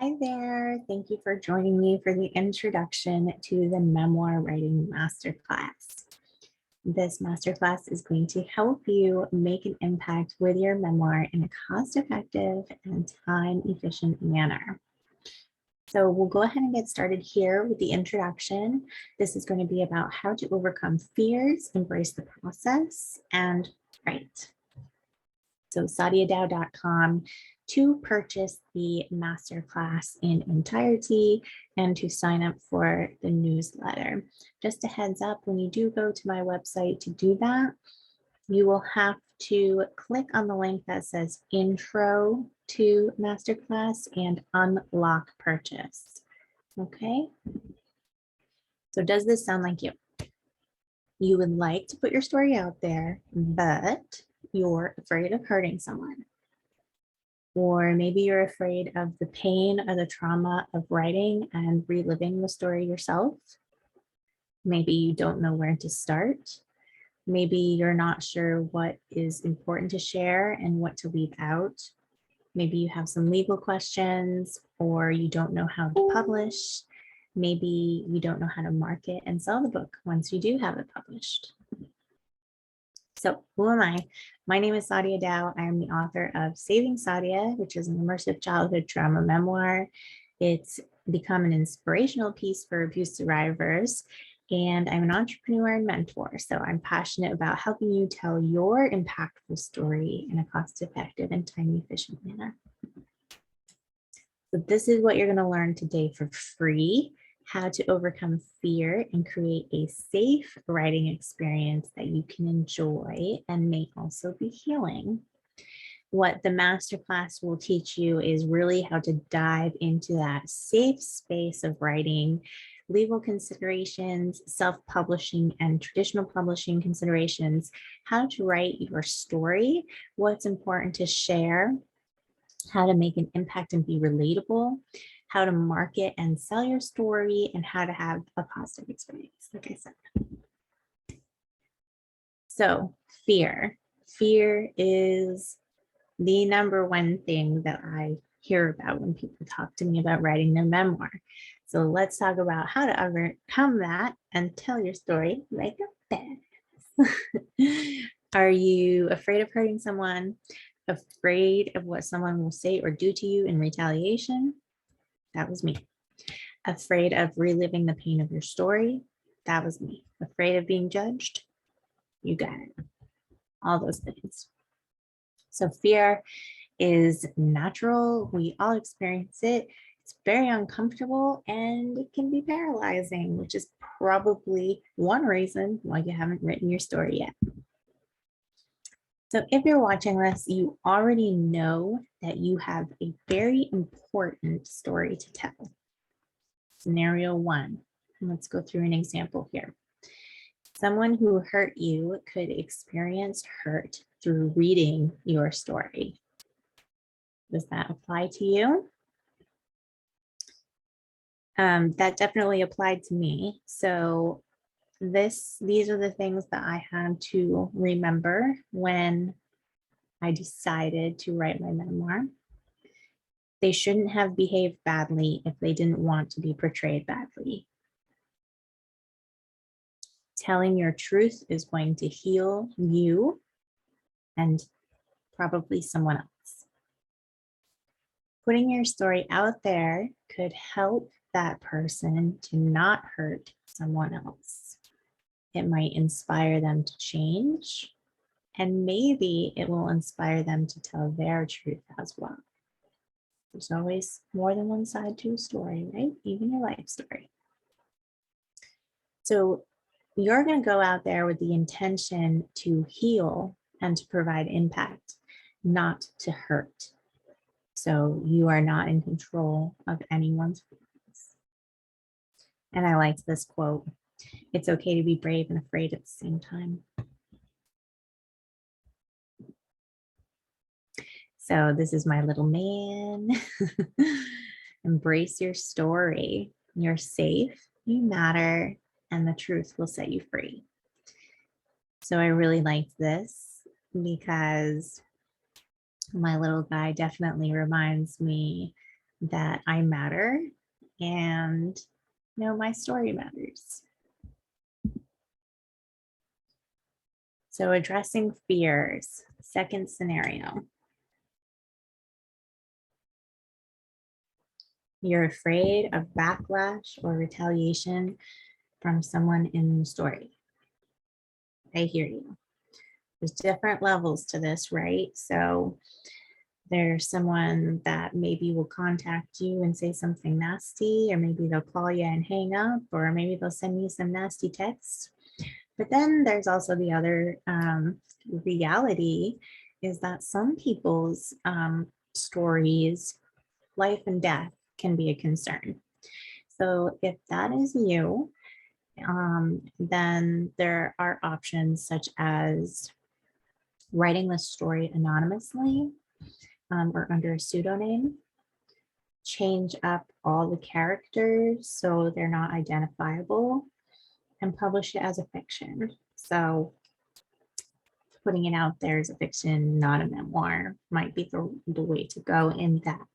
Hi there. Thank you for joining me for the introduction to the Memoir Writing Masterclass. This masterclass is going to help you make an impact with your memoir in a cost-effective and time-efficient manner. So we'll go ahead and get started here with the introduction. This is going to be about how to overcome fears, embrace the process, and write. So sadiadow.com to purchase the masterclass in entirety and to sign up for the newsletter. Just a heads up, when you do go to my website to do that, you will have to click on the link that says intro to masterclass and unlock purchase. Okay. So does this sound like you? You would like to put your story out there, but you're afraid of hurting someone. Or maybe you're afraid of the pain or the trauma of writing and reliving the story yourself. Maybe you don't know where to start. Maybe you're not sure what is important to share and what to leave out. Maybe you have some legal questions, or you don't know how to publish. Maybe you don't know how to market and sell the book once you do have it published. So who am I? My name is Sadia Dow. I am the author of Saving Sadia, which is an immersive childhood trauma memoir. It's become an inspirational piece for abuse survivors. And I'm an entrepreneur and mentor. So I'm passionate about helping you tell your impactful story in a cost-effective and time-efficient manner. So this is what you're going to learn today for free: how to overcome fear and create a safe writing experience that you can enjoy and may also be healing. What the masterclass will teach you is really how to dive into that safe space of writing, legal considerations, self-publishing and traditional publishing considerations, how to write your story, what's important to share, how to make an impact and be relatable, how to market and sell your story, and how to have a positive experience, like I said. So fear. Fear is the number one thing that I hear about when people talk to me about writing their memoir. So let's talk about how to overcome that and tell your story like a badass. Are you afraid of hurting someone? Afraid of what someone will say or do to you in retaliation? That was me. Afraid of reliving the pain of your story? That was me. Afraid of being judged? You got it. All those things. So fear is natural. We all experience it. It's very uncomfortable and it can be paralyzing, which is probably one reason why you haven't written your story yet. So if you're watching this, you already know that you have a very important story to tell. Scenario one, and let's go through an example here. Someone who hurt you could experience hurt through reading your story. Does that apply to you? That definitely applied to me. So these are the things that I had to remember when I decided to write my memoir. They shouldn't have behaved badly if they didn't want to be portrayed badly. Telling your truth is going to heal you and probably someone else. Putting your story out there could help that person to not hurt someone else. It might inspire them to change, and maybe it will inspire them to tell their truth as well. There's always more than one side to a story, right? Even your life story. So you're going to go out there with the intention to heal and to provide impact, not to hurt. So you are not in control of anyone's feelings. And I liked this quote: "It's okay to be brave and afraid at the same time." So this is my little man. Embrace your story. You're safe, you matter, and the truth will set you free. So I really liked this because my little guy definitely reminds me that I matter and my story matters. So addressing fears, second scenario. You're afraid of backlash or retaliation from someone in the story. I hear you. There's different levels to this, right? So there's someone that maybe will contact you and say something nasty, or maybe they'll call you and hang up, or maybe they'll send you some nasty texts. But then there's also the other reality is that some people's stories, life and death, can be a concern. So if that is you, then there are options such as writing the story anonymously or under a pseudonym, change up all the characters so they're not identifiable, and publish it as a fiction. So putting it out there as a fiction, not a memoir, might be the way to go in that.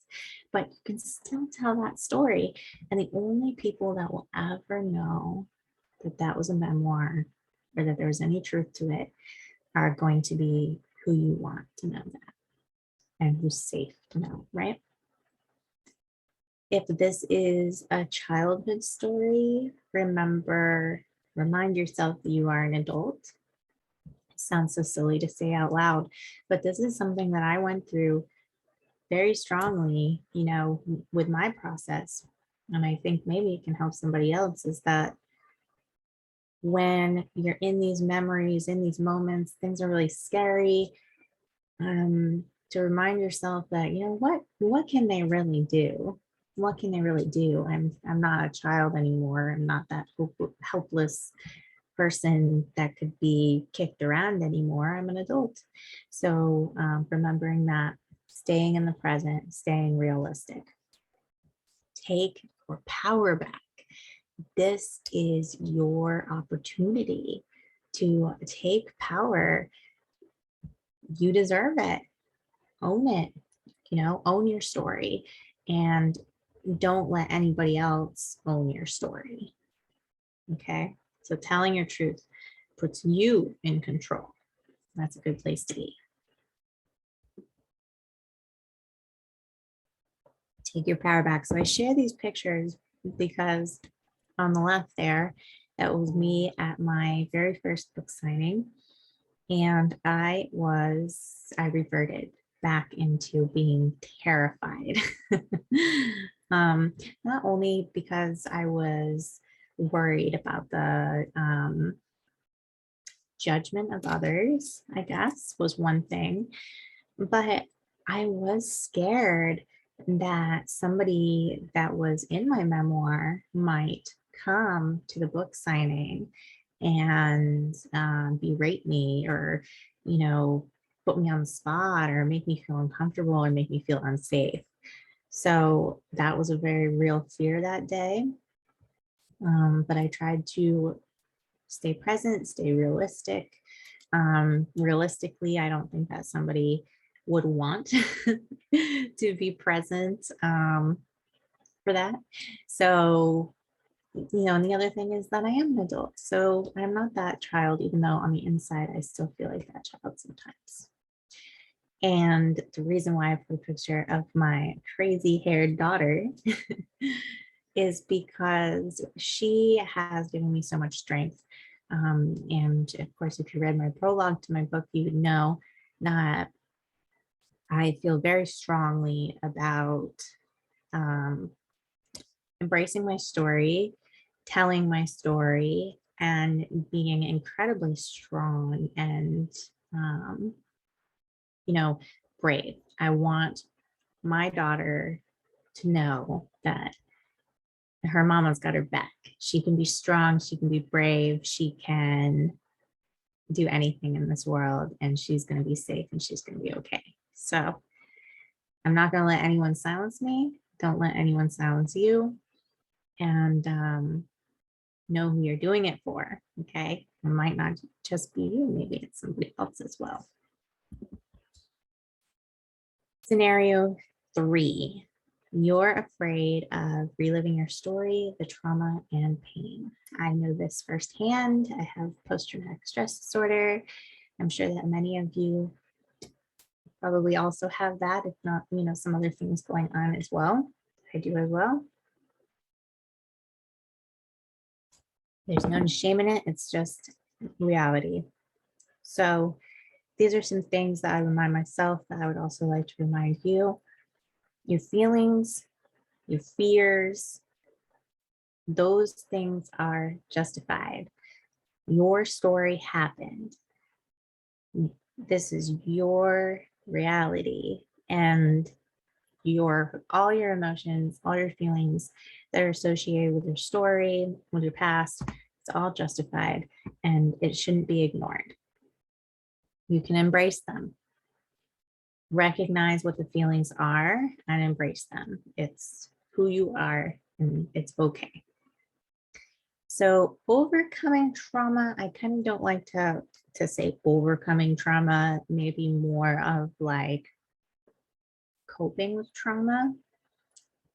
But you can still tell that story. And the only people that will ever know that that was a memoir or that there was any truth to it are going to be who you want to know that and who's safe to know, right? If this is a childhood story, remind yourself that you are an adult. It sounds so silly to say out loud, but this is something that I went through very strongly, with my process. And I think maybe it can help somebody else, is that when you're in these memories, in these moments, things are really scary. To remind yourself that, what can they really do? What can they really do? I'm not a child anymore. I'm not that helpless person that could be kicked around anymore. I'm an adult. So remembering that, staying in the present, staying realistic. Take your power back. This is your opportunity to take power. You deserve it. Own it. Own your story, and don't let anybody else own your story. Okay? So telling your truth puts you in control. That's a good place to be. Take your power back. So I share these pictures because on the left there, that was me at my very first book signing. And I reverted back into being terrified. Not only because I was worried about the judgment of others, I guess, was one thing, but I was scared that somebody that was in my memoir might come to the book signing and berate me, or put me on the spot, or make me feel uncomfortable, or make me feel unsafe. So that was a very real fear that day. But I tried to stay present, stay realistic. Realistically, I don't think that somebody would want to be present for that. So, and the other thing is that I am an adult. So I'm not that child, even though on the inside, I still feel like that child sometimes. And the reason why I put a picture of my crazy haired daughter is because she has given me so much strength. And of course, if you read my prologue to my book, you would know that I feel very strongly about embracing my story, telling my story, and being incredibly strong and, brave. I want my daughter to know that her mama's got her back. She can be strong, she can be brave, she can do anything in this world, and she's going to be safe and she's going to be okay. So I'm not going to let anyone silence me. Don't let anyone silence you. And know who you're doing it for. Okay. It might not just be you, maybe it's somebody else as well. Scenario 3. You're afraid of reliving your story, the trauma, and pain. I know this firsthand. I have post-traumatic stress disorder. I'm sure that many of you probably also have that, if not, some other things going on as well. I do as well. There's no shame in it. It's just reality. So these are some things that I remind myself that I would also like to remind you. Your feelings, your fears, those things are justified. Your story happened. This is your reality, and all your emotions, all your feelings that are associated with your story, with your past, it's all justified, and it shouldn't be ignored. You can embrace them. Recognize what the feelings are and embrace them. It's who you are, and it's okay. So overcoming trauma, I kind of don't like to say overcoming trauma, maybe more of like coping with trauma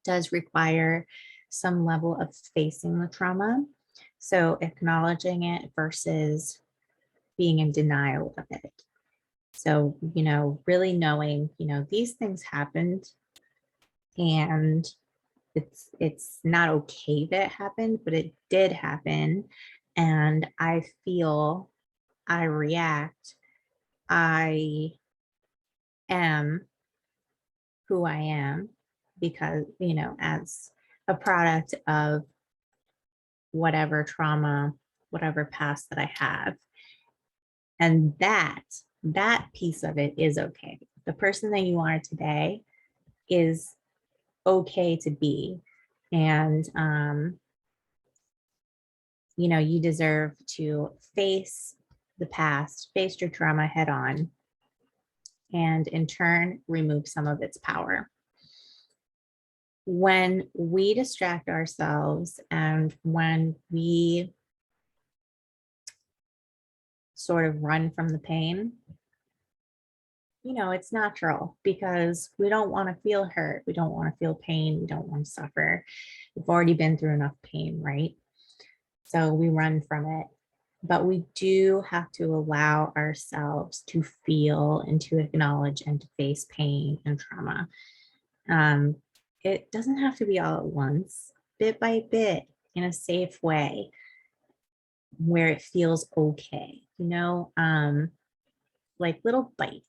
does require some level of facing the trauma. So acknowledging it versus being in denial of it. So, really knowing, these things happened, and it's not okay that it happened, but it did happen. And I feel, I react, I am who I am because, as a product of whatever trauma, whatever past that I have. And that piece of it is okay. The person that you are today is okay to be. And, you deserve to face the past, face your trauma head on, and in turn, remove some of its power. When we distract ourselves and when we sort of run from the pain, it's natural because we don't want to feel hurt. We don't want to feel pain. We don't want to suffer. We've already been through enough pain, right? So we run from it. But we do have to allow ourselves to feel and to acknowledge and to face pain and trauma. It doesn't have to be all at once, bit by bit, in a safe way where it feels okay, like little bites.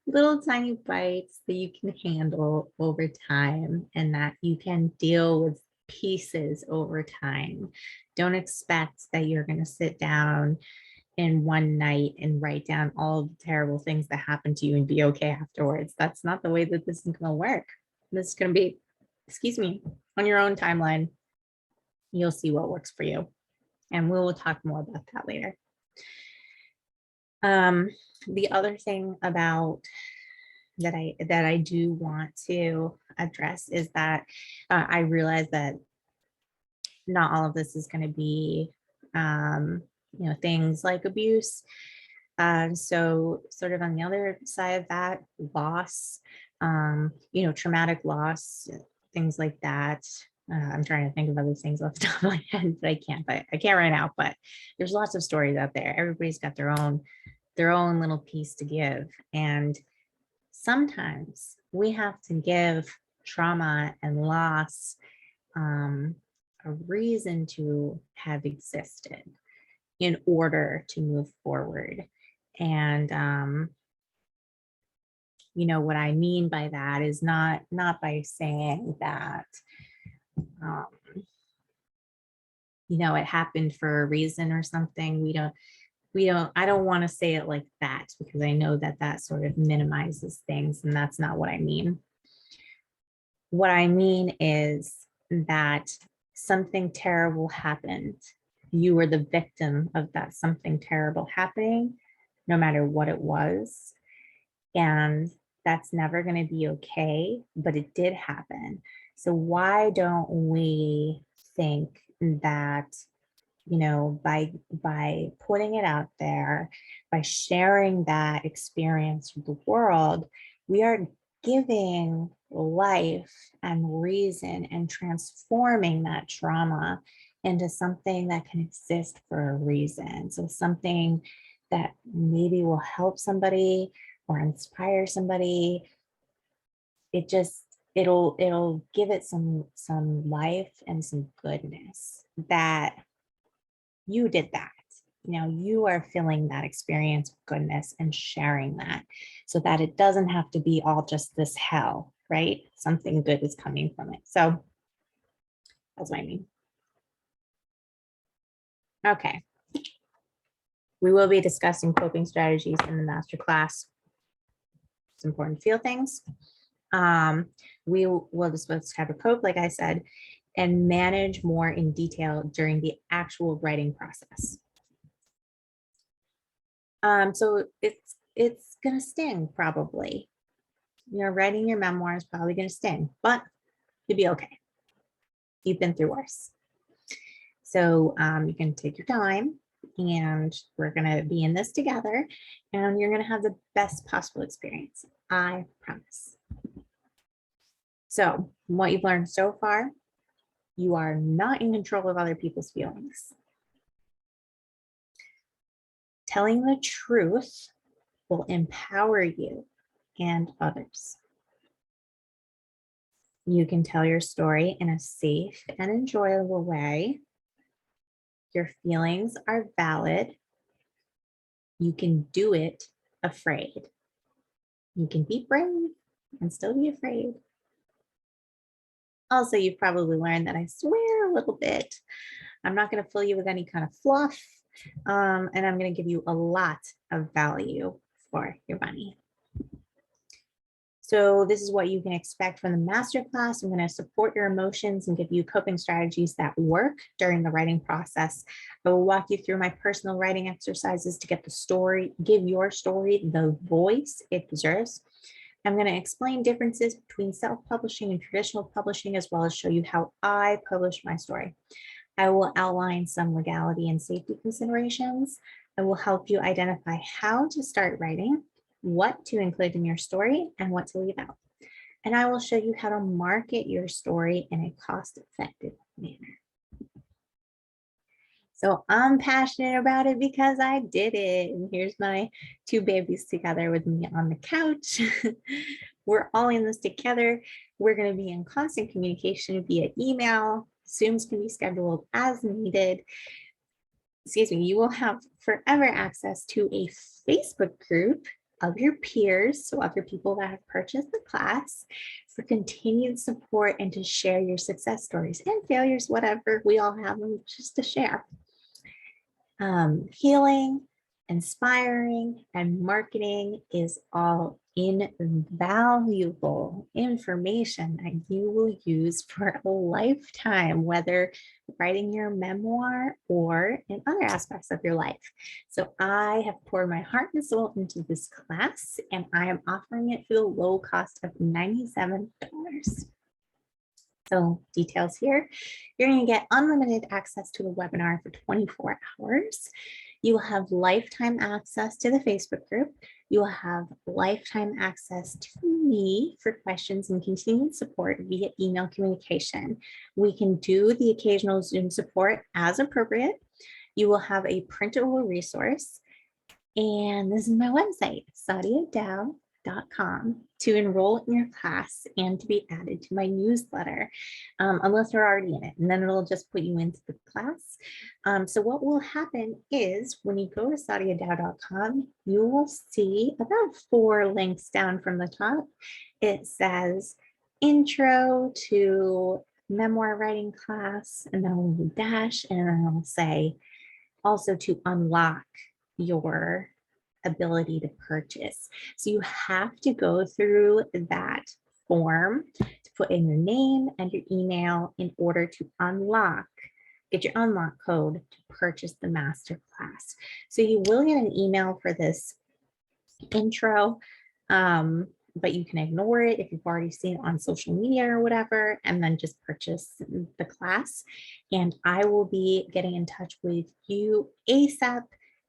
Little tiny bites that you can handle over time and that you can deal with pieces over time. Don't expect that you're going to sit down in one night and write down all of the terrible things that happened to you and be okay afterwards. That's not the way that this is going to work. This is going to be, on your own timeline. You'll see what works for you. And we will talk more about that later. The other thing about that I do want to address is that I realize that not all of this is going to be, things like abuse. So sort of on the other side of that, loss, traumatic loss, things like that. I'm trying to think of other things off the top of my head, but I can't right now, but there's lots of stories out there. Everybody's got their own little piece to give. And sometimes we have to give trauma and loss a reason to have existed in order to move forward. And what I mean by that is not by saying that it happened for a reason or something. I don't want to say it like that because I know that sort of minimizes things, and that's not what I mean. What I mean is that something terrible happened. You were the victim of that something terrible happening, no matter what it was. And that's never going to be okay, but it did happen. So why don't we think that, by putting it out there, by sharing that experience with the world, we are giving life and reason and transforming that trauma into something that can exist for a reason. So something that maybe will help somebody or inspire somebody. It'll give it some life and some goodness that you did that. You are feeling that experience of goodness and sharing that so that it doesn't have to be all just this hell, right? Something good is coming from it. So that's what I mean. Okay. We will be discussing coping strategies in the masterclass. It's important to feel things. We will discuss how to cope, like I said, and manage more in detail during the actual writing process. So it's gonna sting probably. Writing your memoir is probably gonna sting, but you'll be okay. You've been through worse. So you can take your time, and we're gonna be in this together, and you're gonna have the best possible experience. I promise. So what you've learned so far, you are not in control of other people's feelings. Telling the truth will empower you and others. You can tell your story in a safe and enjoyable way. Your feelings are valid. You can do it afraid. You can be brave and still be afraid. Also, you've probably learned that I swear a little bit. I'm not going to fill you with any kind of fluff, and I'm going to give you a lot of value for your money. So this is what you can expect from the masterclass. I'm going to support your emotions and give you coping strategies that work during the writing process. I will walk you through my personal writing exercises to get the story, give your story the voice it deserves. I'm going to explain differences between self-publishing and traditional publishing, as well as show you how I publish my story. I will outline some legality and safety considerations. I will help you identify how to start writing, what to include in your story, and what to leave out. And I will show you how to market your story in a cost-effective manner. So I'm passionate about it because I did it. And here's my two babies together with me on the couch. We're all in this together. We're going to be in constant communication via email. Zooms can be scheduled as needed. Excuse me, you will have forever access to a Facebook group of your peers, so other people that have purchased the class, for continued support and to share your success stories and failures, whatever. We all have them, just to share. Healing, inspiring, and marketing is all invaluable information that you will use for a lifetime, whether writing your memoir or in other aspects of your life. So I have poured my heart and soul into this class, and I am offering it for the low cost of $97. So details here, you're going to get unlimited access to the webinar for 24 hours. You will have lifetime access to the Facebook group. You will have lifetime access to me for questions and continued support via email communication. We can do the occasional Zoom support as appropriate. You will have a printable resource. And this is my website, sadiadow.com, to enroll in your class and to be added to my newsletter, unless you're already in it, and then it'll just put you into the class. So what will happen is when you go to sadiadow.com, you will see about 4 links down from the top. It says intro to memoir writing class, and then I'll dash, and then I'll say also to unlock your ability to purchase. So you have to go through that form to put in your name and your email in order to get your unlock code to purchase the masterclass. So you will get an email for this intro, but you can ignore it if you've already seen it on social media or whatever, and then just purchase the class. And I will be getting in touch with you ASAP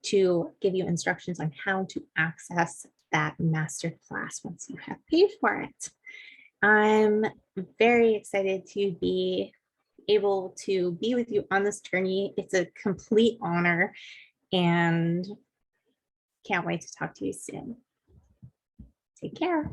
to give you instructions on how to access that masterclass once you have paid for it. I'm very excited to be able to be with you on this journey. It's a complete honor and can't wait to talk to you soon. Take care.